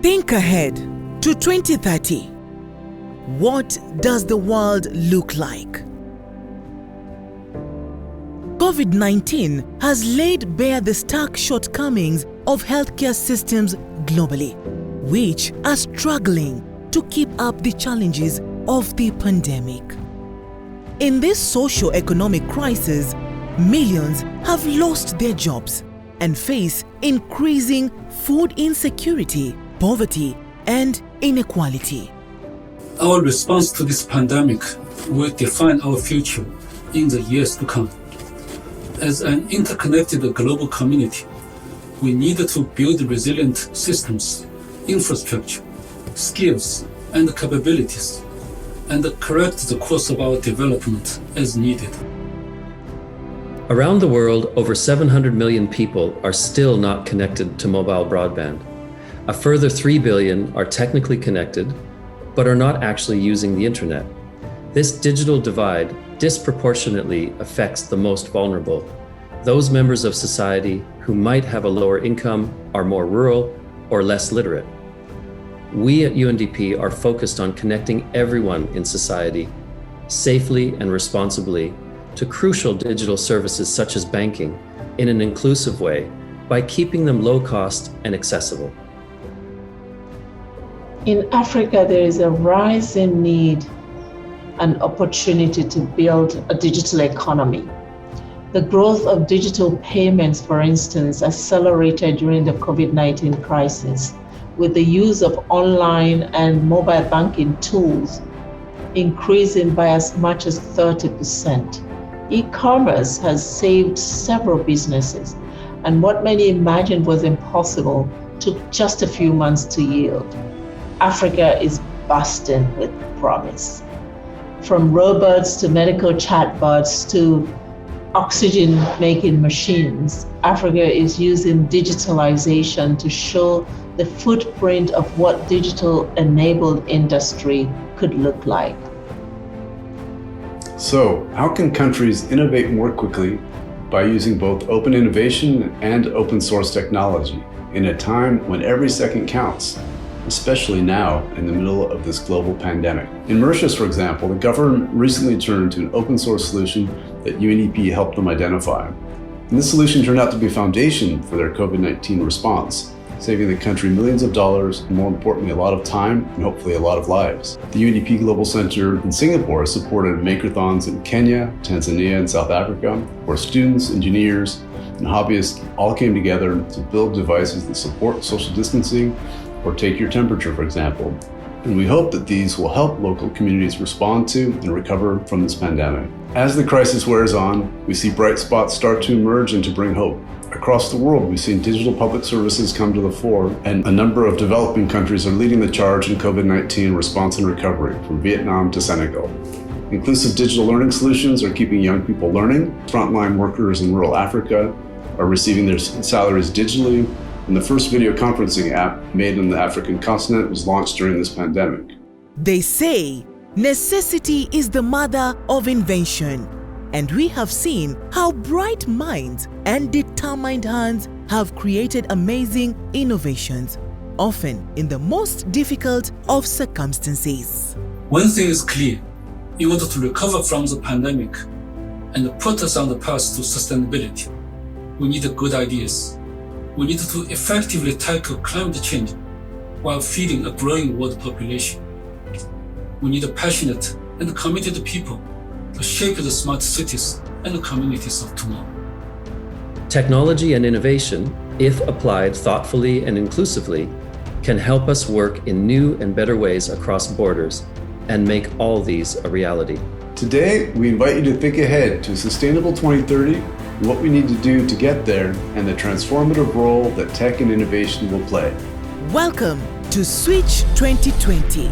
Think ahead to 2030. What does the world look like? COVID-19 has laid bare the stark shortcomings of healthcare systems globally, which are struggling to keep up the challenges of the pandemic. In this socio-economic crisis, millions have lost their jobs and face increasing food insecurity, poverty, and inequality. Our response to this pandemic will define our future in the years to come. As an interconnected global community, we need to build resilient systems, infrastructure, skills, and capabilities, and correct the course of our development as needed. Around the world, over 700 million people are still not connected to mobile broadband. A further 3 billion are technically connected, but are not actually using the internet. This digital divide disproportionately affects the most vulnerable. Those members of society who might have a lower income, are more rural, or less literate. We at UNDP are focused on connecting everyone in society safely and responsibly to crucial digital services such as banking in an inclusive way by keeping them low cost and accessible. In Africa, there is a rising need and opportunity to build a digital economy. The growth of digital payments, for instance, accelerated during the COVID-19 crisis, with the use of online and mobile banking tools increasing by as much as 30%. E-commerce has saved several businesses, and what many imagined was impossible took just a few months to yield. Africa is bursting with promise. From robots to medical chatbots to oxygen-making machines, Africa is using digitalization to show the footprint of what digital-enabled industry could look like. So, how can countries innovate more quickly by using both open innovation and open source technology in a time when every second counts, especially now in the middle of this global pandemic? In Mauritius, for example, the government recently turned to an open source solution that UNDP helped them identify. And this solution turned out to be a foundation for their COVID-19 response, saving the country millions of dollars, and more importantly, a lot of time and hopefully a lot of lives. The UNDP Global Center in Singapore supported makeathons in Kenya, Tanzania, and South Africa, where students, engineers, and hobbyists all came together to build devices that support social distancing or take your temperature, for example. And we hope that these will help local communities respond to and recover from this pandemic. As the crisis wears on, we see bright spots start to emerge and to bring hope. Across the world, we've seen digital public services come to the fore, and a number of developing countries are leading the charge in COVID-19 response and recovery, from Vietnam to Senegal. Inclusive digital learning solutions are keeping young people learning. Frontline workers in rural Africa are receiving their salaries digitally, and the first video conferencing app made on the African continent was launched during this pandemic. They say necessity is the mother of invention, and we have seen how bright minds and determined hands have created amazing innovations, often in the most difficult of circumstances. One thing is clear: in order to recover from the pandemic and put us on the path to sustainability, we need good ideas. We need to effectively tackle climate change while feeding a growing world population. We need passionate and committed people to shape the smart cities and communities of tomorrow. Technology and innovation, if applied thoughtfully and inclusively, can help us work in new and better ways across borders and make all these a reality. Today, we invite you to think ahead to a sustainable 2030 and what we need to do to get there, and the transformative role that tech and innovation will play. Welcome to Switch 2020.